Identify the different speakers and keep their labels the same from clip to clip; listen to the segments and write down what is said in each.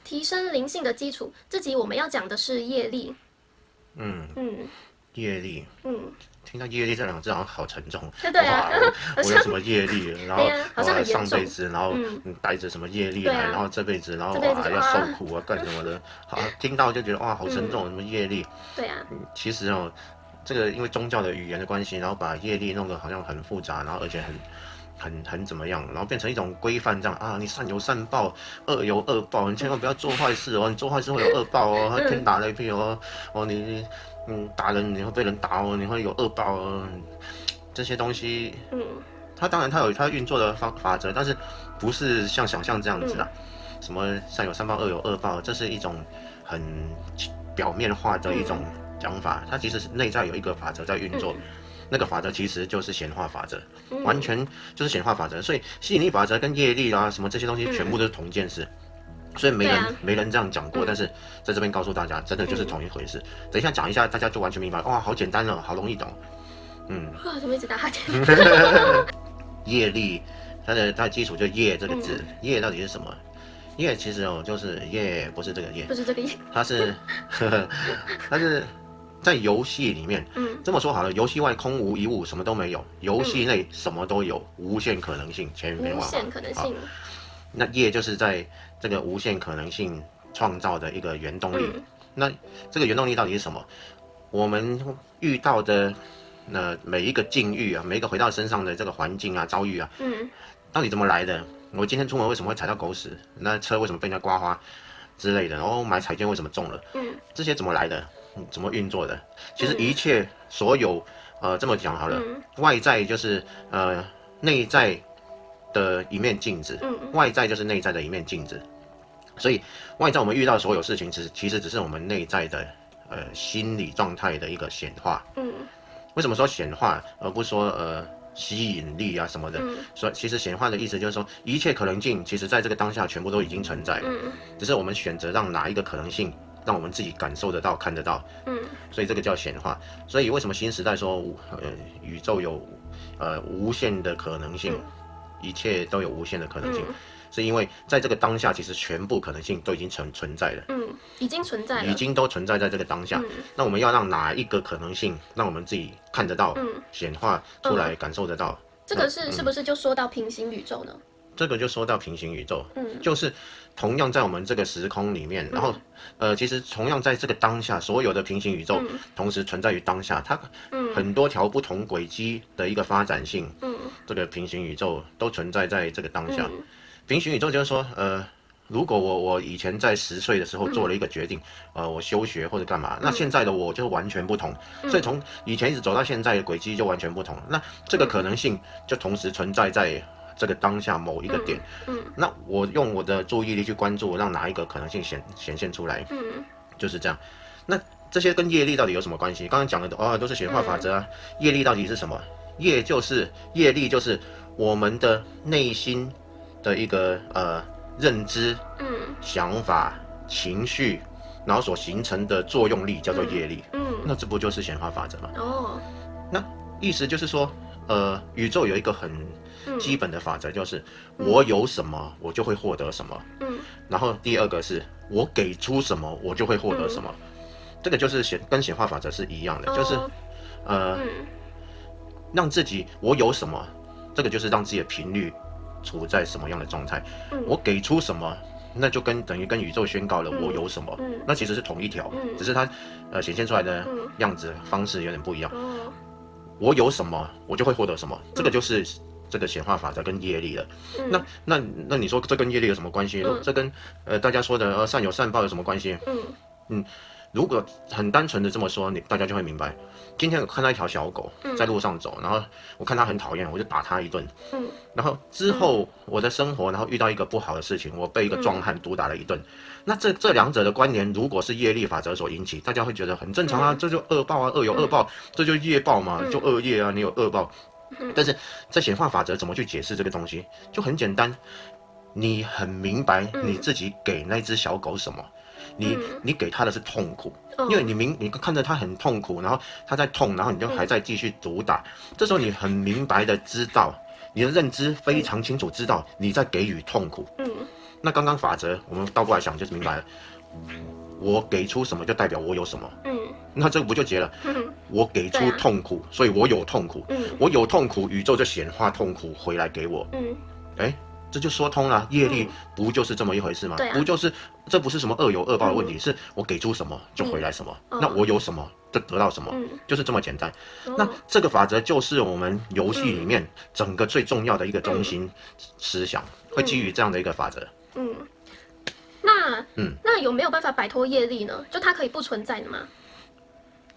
Speaker 1: 提升灵性的基础。这集我们要讲的是业力。
Speaker 2: 业力。听到业力这两个字好像好沉重。
Speaker 1: 对啊，
Speaker 2: 我有什么业力，然后
Speaker 1: 好像很严重
Speaker 2: 上辈子，然后带着什么业力来，然后这辈子，然后要受苦啊，干什么的？好，听到就觉得哇，好沉重，什么业力？
Speaker 1: 对啊。
Speaker 2: 其实这个因为宗教的语言的关系，然后把业力弄得好像很复杂，然后而且很怎么样，然后变成一种规范这样啊，你善有善报，恶有恶报，你千万不要做坏事哦，你做坏事会有恶报哦，天打雷劈哦，你打人你会被人打哦，你会有恶报哦，这些东西，它当然它有它运作的法则，但是不是像想象这样子啦，什么善有善报，恶有恶报，这是一种很表面化的一种讲法，它其实是内在有一个法则在运作。那个法则其实就是显化法则，完全就是显化法则。所以吸引力法则跟业力啊什么这些东西全部都是同一件事。所以没人这样讲过，但是在这边告诉大家，真的就是同一回事。等一下讲一下，大家就完全明白。哇，好简单了，好容易懂。
Speaker 1: 哇，怎么一直打哈欠？
Speaker 2: 业力，它的基础就业这个字，业到底是什么？业其实就是业，不是这个业，
Speaker 1: 不是这个业，
Speaker 2: 它是在游戏里面，这么说好了，游戏外空无一物，什么都没有；游戏内什么都有，无限可能性，千变万化。
Speaker 1: 无限可能性。
Speaker 2: 那业就是在这个无限可能性创造的一个原动力。那这个原动力到底是什么？我们遇到的每一个境遇啊，每一个回到身上的这个环境啊、遭遇啊，到底怎么来的？我今天出门为什么会踩到狗屎？那车为什么被人家刮花之类的？然后买彩券为什么中了？这些怎么来的？怎么运作的？其实一切所有这么讲好了，外在就是内在的一面镜子，外在就是内在的一面镜子。所以外在我们遇到的所有事情，其实只是我们内在的心理状态的一个显化。为什么说显化，而不是说吸引力啊什么的？所以其实显化的意思就是说，一切可能性其实在这个当下全部都已经存在了，只是我们选择让哪一个可能性让我们自己感受得到、看得到。所以这个叫显化。所以为什么新时代说宇宙有无限的可能性，一切都有无限的可能性？是因为在这个当下，其实全部可能性都已经存在了，
Speaker 1: 已经存在了，
Speaker 2: 已经都存在在这个当下。那我们要让哪一个可能性让我们自己看得到、显化出来、感受得到？
Speaker 1: 这个是不是就说到平行宇宙呢？
Speaker 2: 这个就说到平行宇宙，就是同样在我们这个时空里面，然后其实同样在这个当下，所有的平行宇宙同时存在于当下，它很多条不同轨迹的一个发展性，这个平行宇宙都存在在这个当下。平行宇宙就是说，如果我以前在10岁的时候做了一个决定，我休学或者干嘛，那现在的我就完全不同，所以从以前一直走到现在的轨迹就完全不同。那这个可能性就同时存在在这个当下某一个点。那我用我的注意力去关注，让哪一个可能性显现出来，就是这样。那这些跟业力到底有什么关系？刚刚讲的都是显化法则啊。业力到底是什么？业力就是我们的内心的一个认知、想法、情绪，然后所形成的作用力叫做业力。那这不就是显化法则吗？那意思就是说，宇宙有一个很基本的法则，就是我有什么，我就会获得什么。然后第二个是我给出什么，我就会获得什么。这个就是跟显化法则是一样的，就是让自己我有什么，这个就是让自己的频率处在什么样的状态。我给出什么，那就等于跟宇宙宣告了我有什么。那其实是同一条，只是它显现出来的样子方式有点不一样。我有什么，我就会获得什么，这个就是这个显化法则跟业力了。那你说这跟业力有什么关系？这跟大家说的善有善报有什么关系？如果很单纯的这么说，大家就会明白。今天我看到一条小狗在路上走，然后我看它很讨厌，我就打它一顿。然后之后我的生活，然后遇到一个不好的事情，我被一个壮汉毒打了一顿。那这两者的关联，如果是业力法则所引起，大家会觉得很正常啊，这就恶报啊，恶有恶报，这就业报嘛，就恶业啊，你有恶报。但是在显化法则怎么去解释这个东西，就很简单，你很明白你自己给那只小狗什么。你给他的是痛苦，因为你看着他很痛苦，然后他在痛，然后你就还在继续毒打。这时候你很明白的知道，你的认知非常清楚知道你在给予痛苦。那刚刚法则我们倒过来想就是明白了，我给出什么就代表我有什么，那这个不就结了？我给出痛苦，所以我有痛苦，我有痛苦，宇宙就显化痛苦回来给我，这就说通了，业力不就是这么一回事吗？不就是这不是什么恶有恶报的问题，是我给出什么就回来什么，那我有什么就得到什么，就是这么简单。那这个法则就是我们游戏里面整个最重要的一个中心思想，会基于这样的一个法则。
Speaker 1: 那有没有办法摆脱业力呢？就它可以不存在的吗？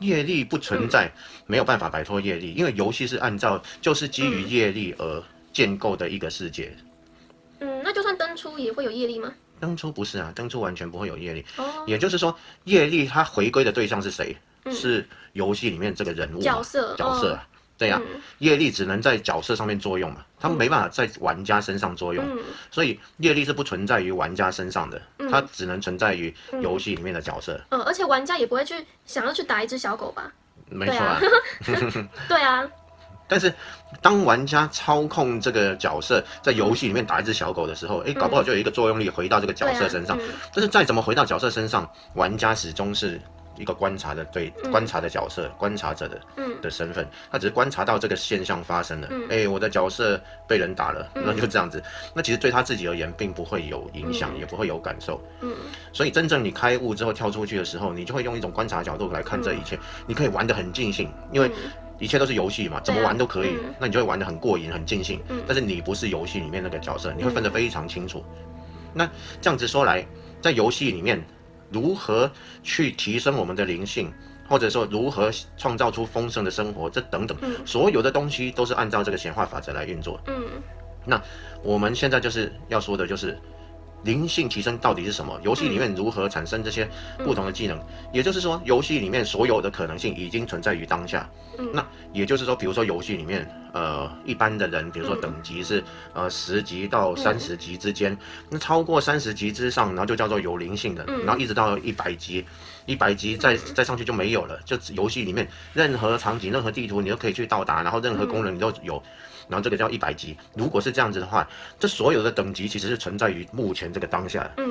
Speaker 2: 业力不存在，没有办法摆脱业力，因为游戏是按照就是基于业力而建构的一个世界。
Speaker 1: 那就算登出也会有业力吗？
Speaker 2: 登出不是啊，登出完全不会有业力。也就是说，业力它回归的对象是谁？是游戏里面这个人物
Speaker 1: 角色
Speaker 2: 啊。对呀，业力只能在角色上面作用嘛，它没办法在玩家身上作用，所以业力是不存在于玩家身上的，它只能存在于游戏里面的角色。
Speaker 1: 而且玩家也不会想要去打一只小狗吧？
Speaker 2: 没错啊。
Speaker 1: 对啊。
Speaker 2: 但是，当玩家操控这个角色在游戏里面打一只小狗的时候，搞不好就有一个作用力回到这个角色身上。但是再怎么回到角色身上，玩家始终是一个观察的角色，观察者的身份，他只是观察到这个现象发生了。我的角色被人打了，那就这样子。那其实对他自己而言，并不会有影响，也不会有感受。所以真正你开悟之后跳出去的时候，你就会用一种观察角度来看这一切，你可以玩得很尽兴，因为一切都是游戏嘛，怎么玩都可以，那你就会玩得很过瘾、很尽兴。但是你不是游戏里面那个角色，你会分得非常清楚。那这样子说来，在游戏里面，如何去提升我们的灵性，或者说如何创造出丰盛的生活，这等等，所有的东西都是按照这个显化法则来运作。那我们现在就是要说的就是灵性提升到底是什么？游戏里面如何产生这些不同的技能？也就是说，游戏里面所有的可能性已经存在于当下。那也就是说，比如说游戏里面，一般的人，比如说等级是10级到30级之间，那超过30级之上，然后就叫做有灵性的，然后一直到100级，100级再上去就没有了。就游戏里面任何场景、任何地图你都可以去到达，然后任何功能你都有。然后这个叫100级，如果是这样子的话，这所有的等级其实是存在于目前这个当下的，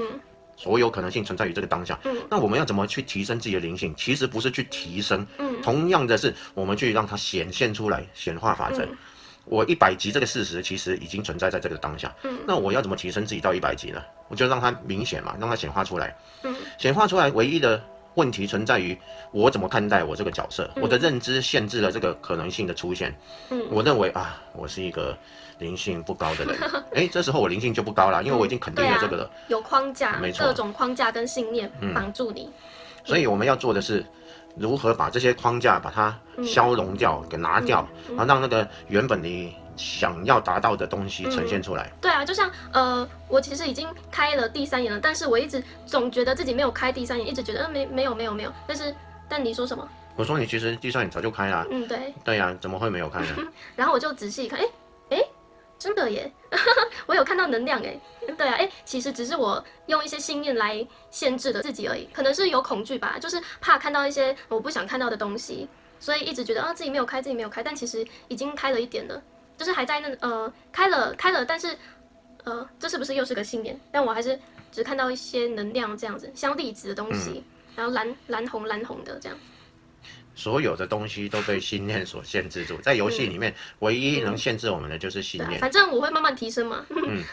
Speaker 2: 所有可能性存在于这个当下。那我们要怎么去提升自己的灵性？其实不是去提升，同样的是我们去让它显现出来，显化法则。我100级这个事实其实已经存在在这个当下，那我要怎么提升自己到100级呢？我就让它明显嘛，让它显化出来。显化出来唯一的问题存在于我怎么看待我这个角色，我的认知限制了这个可能性的出现。我认为我是一个灵性不高的人，这时候我灵性就不高了，因为我已经肯定了这个了。
Speaker 1: 有框架，
Speaker 2: 没错，
Speaker 1: 各种框架跟信念绑住你。
Speaker 2: 所以我们要做的是如何把这些框架把它消融掉，给拿掉，然后让那个原本你想要达到的东西呈现出来。
Speaker 1: 对啊，就像我其实已经开了第3眼了，但是我一直总觉得自己没有开第3眼，一直觉得没有。但你说什么？
Speaker 2: 我说你其实第3眼早就开了。对呀，怎么会没有开呢？
Speaker 1: 然后我就仔细看，真的耶，我有看到能量耶。对啊，其实只是我用一些信念来限制了自己而已，可能是有恐惧吧，就是怕看到一些我不想看到的东西，所以一直觉得自己没有开，但其实已经开了一点了，就是还在开了，但是这是不是又是个信念？但我还是只看到一些能量这样子，像粒子的东西，然后蓝红的这样。
Speaker 2: 所有的东西都被信念所限制住，在游戏里面，唯一能限制我们的就是信念。
Speaker 1: 反正我会慢慢提升嘛，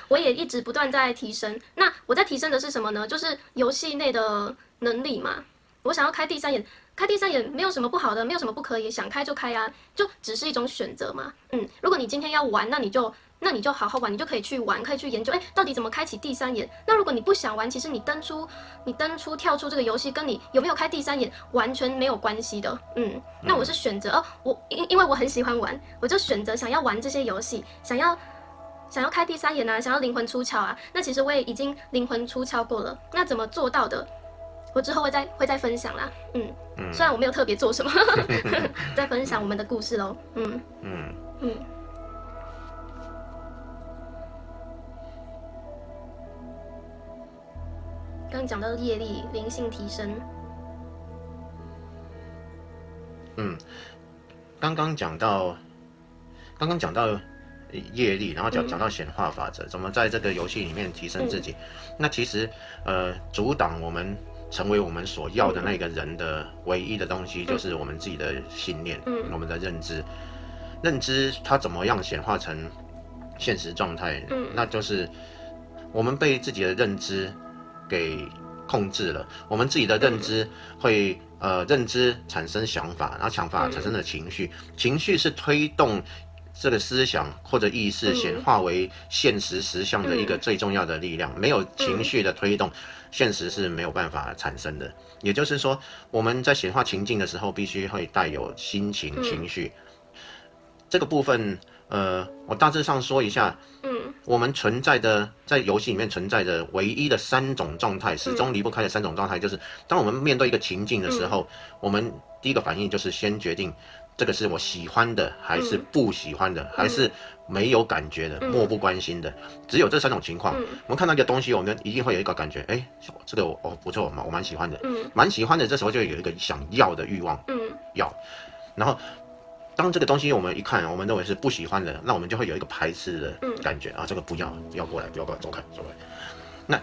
Speaker 1: 我也一直不断在提升。那我在提升的是什么呢？就是游戏内的能力嘛。我想要开第3眼，开第3眼没有什么不好的，没有什么不可以，想开就开啊，就只是一种选择嘛。如果你今天要玩，那你就好好玩，你就可以去玩，可以去研究，到底怎么开启第3眼。那如果你不想玩，其实你登出跳出这个游戏，跟你有没有开第3眼完全没有关系的。那我是选择因为我很喜欢玩，我就选择想要玩这些游戏，想要开第3眼啊，想要灵魂出窍啊。那其实我也已经灵魂出窍过了，那怎么做到的？我之后会再分享啦。虽然我没有特别做什么，再分享我们的故事咯。刚刚讲到业力、灵性提升。刚刚讲到
Speaker 2: 业力，然后讲到显化法则，怎么在这个游戏里面提升自己。那其实阻挡我们成为我们所要的那个人的唯一的东西，就是我们自己的信念，我们的认知。认知它怎么样显化成现实状态？那就是我们被自己的认知给控制了。我们自己的认知会认知产生想法，然后想法产生了情绪，情绪是推动这个思想或者意识显化为现实实相的一个最重要的力量。没有情绪的推动，现实是没有办法产生的。也就是说，我们在显化情境的时候，必须会带有心情、情绪。这个部分，我大致上说一下。我们存在的在游戏里面存在的唯一的3种状态，始终离不开的3种状态，就是当我们面对一个情境的时候，我们第一个反应就是先决定这个是我喜欢的，还是不喜欢的，还是没有感觉的，漠不关心的。只有这3种情况，我们看到一个东西，我们一定会有一个感觉，这个不错，我蛮喜欢的，蛮喜欢的。这时候就有一个想要的欲望，要，然后。当这个东西我们一看，我们认为是不喜欢的，那我们就会有一个排斥的感觉这个不要过来，不要过来，走开。那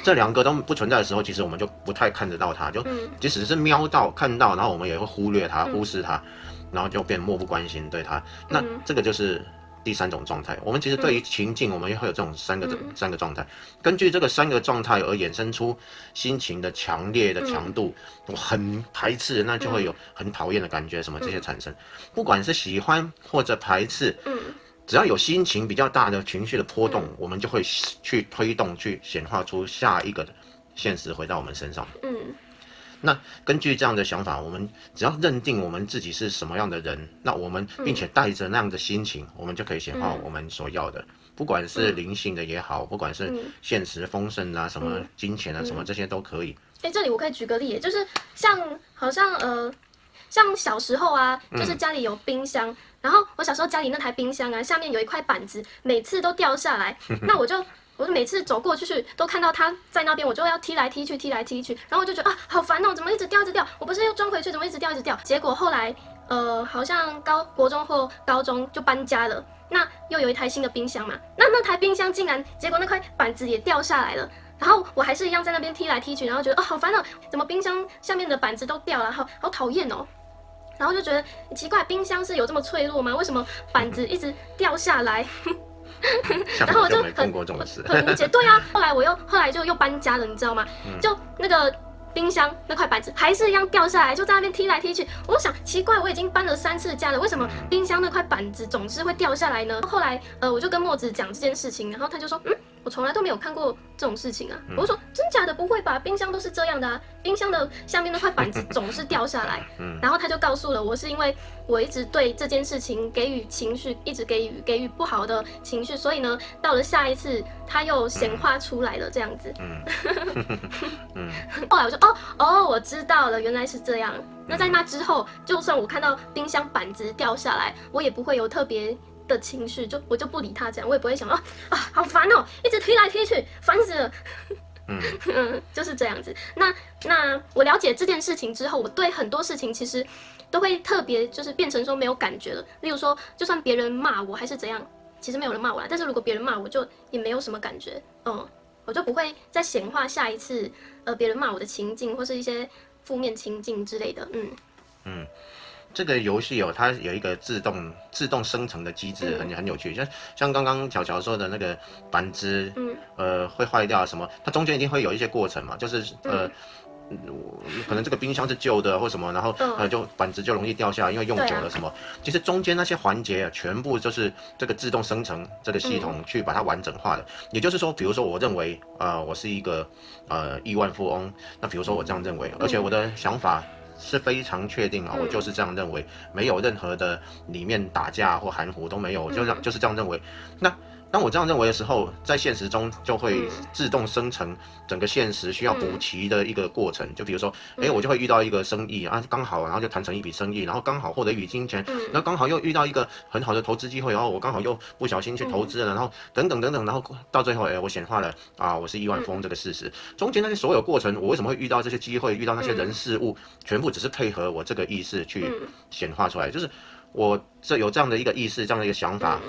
Speaker 2: 这2个都不存在的时候，其实我们就不太看得到它，就即使是瞄到看到，然后我们也会忽略它、忽视它，然后就变漠不关心对它。那这个就是第3种状态。我们其实对于情境，我们也会有这种三个状态。根据这个3个状态而衍生出心情的强烈的强度，我很排斥，那就会有很讨厌的感觉，什么这些产生。不管是喜欢或者排斥，只要有心情比较大的情绪的波动，我们就会去推动，去显化出下一个现实回到我们身上。那根据这样的想法，我们只要认定我们自己是什么样的人，那我们并且带着那样的心情，我们就可以显化我们所要的，不管是灵性的也好，不管是现实丰盛啊，什么金钱啊，什么这些都可以。
Speaker 1: 这里我可以举个例，就是好像像小时候啊，就是家里有冰箱，然后我小时候家里那台冰箱啊，下面有一块板子，每次都掉下来，那我就每次走过去都看到它在那边，我就要踢来踢去，然后我就觉得好烦哦，怎么一直掉，我不是又装回去，怎么一直掉。结果后来好像国中或高中就搬家了，那又有一台新的冰箱嘛，那台冰箱竟然结果那块板子也掉下来了。然后我还是一样在那边踢来踢去，然后觉得好烦哦，怎么冰箱下面的板子都掉了，好讨厌哦。然后就觉得奇怪，冰箱是有这么脆弱吗？为什么板子一直掉下来？然后我就很无解。对啊，后来就又搬家了，你知道吗？就那个冰箱那块板子还是一样掉下来，就在那边踢来踢去。我想奇怪，我已经搬了3次家了，为什么冰箱那块板子总是会掉下来呢？后来我就跟墨子讲这件事情，然后他就说我从来都没有看过这种事情啊。我就说真假的，不会吧？冰箱都是这样的啊，冰箱的下面那块板子总是掉下来。然后他就告诉了我，是因为我一直对这件事情给予情绪，一直给予不好的情绪，所以呢，到了下一次他又显化出来了这样子。后来我就我知道了，原来是这样。那在那之后，就算我看到冰箱板子掉下来，我也不会有特别的情绪，我就不理他，这样我也不会想好烦哦，一直踢来踢去，烦死了。就是这样子。那我了解这件事情之后，我对很多事情其实都会特别就是变成说没有感觉了。例如说，就算别人骂我还是怎样，其实没有人骂我啦，但是如果别人骂我，就也没有什么感觉。我就不会再显化下一次别人骂我的情境或是一些负面情境之类的。
Speaker 2: 这个游戏它有一个自动生成的机制，很有趣。像刚刚巧巧说的那个板子，会坏掉什么，它中间一定会有一些过程嘛，就是可能这个冰箱是旧的或什么，然后就板子就容易掉下来，因为用久了什么。其实中间那些环节全部就是这个自动生成这个系统去把它完整化的。也就是说，比如说我认为我是一个亿万富翁，那比如说我这样认为，而且我的想法是非常确定我就是这样认为，没有任何的里面打架或含糊都没有，我就是这样认为。那当我这样认为的时候，在现实中就会自动生成整个现实需要补齐的一个过程。就比如说，我就会遇到一个生意刚好，然后就谈成一笔生意，然后刚好获得一笔金钱，然后刚好又遇到一个很好的投资机会，然后我刚好又不小心去投资了，然后等等，然后到最后，我显化了我是亿万富翁这个事实。中间那些所有过程，我为什么会遇到这些机会，遇到那些人事物，全部只是配合我这个意识去显化出来，就是我有这样的一个意识，这样的一个想法。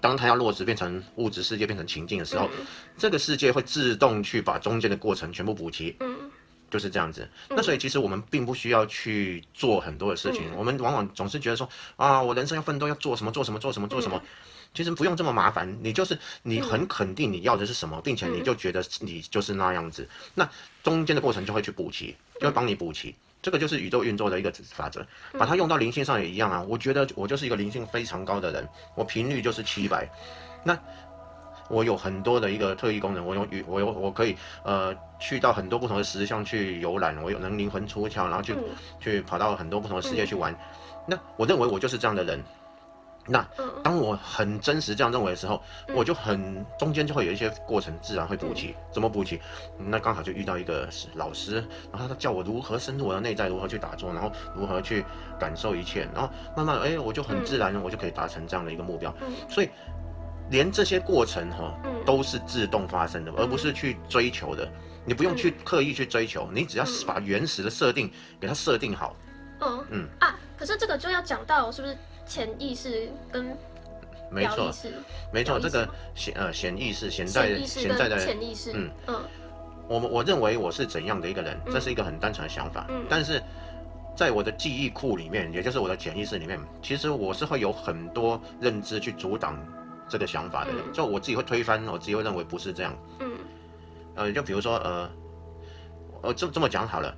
Speaker 2: 当它要落实变成物质世界变成情境的时候，这个世界会自动去把中间的过程全部补齐。就是这样子。那所以其实我们并不需要去做很多的事情，我们往往总是觉得说啊，我人生要奋斗，要做什么做什么做什么做什么。其实不用这么麻烦，你很肯定你要的是什么，并且你就觉得你就是那样子，那中间的过程就会去补齐，就会帮你补齐。这个就是宇宙运作的一个法则，把它用到灵性上也一样啊。我觉得我就是一个灵性非常高的人，我频率就是700，那我有很多的一个特异功能，我可以去到很多不同的实相去游览，我有能灵魂出窍，然后去跑到很多不同的世界去玩。那我认为我就是这样的人。那当我很真实这样认为的时候，我就中间就会有一些过程自然会补齐。怎么补齐？那刚好就遇到一个老师，然后他教我如何深入我的内在，如何去打坐，然后如何去感受一切，然后慢慢我就很自然，我就可以达成这样的一个目标。所以连这些过程都是自动发生的，而不是去追求的。你不用去刻意去追求，你只要把原始的设定给它设定好。
Speaker 1: 可是这个就要讲到是不是潜意识跟表意识？
Speaker 2: 没错，这个显意识、现在的
Speaker 1: 潜意识。
Speaker 2: 我认为我是怎样的一个人，这是一个很单纯的想法。但是在我的记忆库里面，也就是我的潜意识里面，其实我是会有很多认知去阻挡这个想法的。就我自己会推翻，我自己会认为不是这样。就比如说这么讲好了。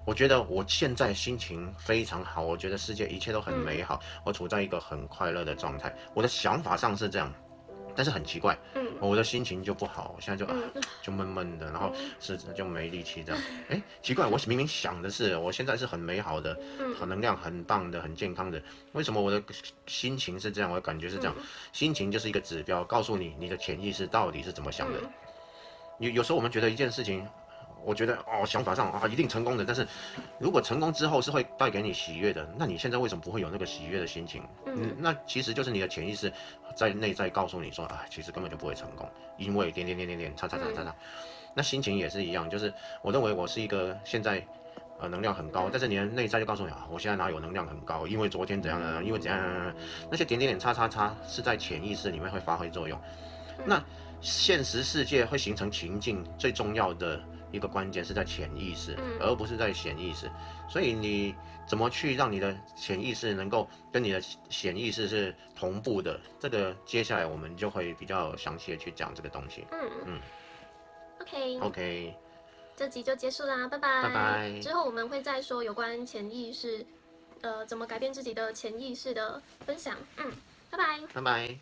Speaker 2: 我觉得我现在心情非常好，我觉得世界一切都很美好，我处在一个很快乐的状态。我的想法上是这样，但是很奇怪，我的心情就不好，我现在就闷闷的，然后就没力气这样。奇怪，我明明想的是我现在是很美好的，能量很棒的，很健康的，为什么我的心情是这样？我的感觉是这样。心情就是一个指标，告诉你的潜意识到底是怎么想的。有时候我们觉得一件事情。我觉得想法上一定成功的，但是如果成功之后是会带给你喜悦的，那你现在为什么不会有那个喜悦的心情？那其实就是你的潜意识在内在告诉你说其实根本就不会成功，因为点，叉。那心情也是一样，就是我认为我是一个现在能量很高，但是你的内在就告诉你我现在哪有能量很高？因为昨天怎样呢？因为怎样那些点，叉是在潜意识里面会发挥作用。那现实世界会形成情境，最重要的一个关键是在潜意识，而不是在显意识。所以你怎么去让你的潜意识能够跟你的显意识是同步的？这个接下来我们就会比较详细的去讲这个东西。OK，
Speaker 1: 这集就结束啦，拜拜。
Speaker 2: 拜拜。
Speaker 1: 之后我们会再说有关潜意识，怎么改变自己的潜意识的分享。拜拜。
Speaker 2: 拜拜。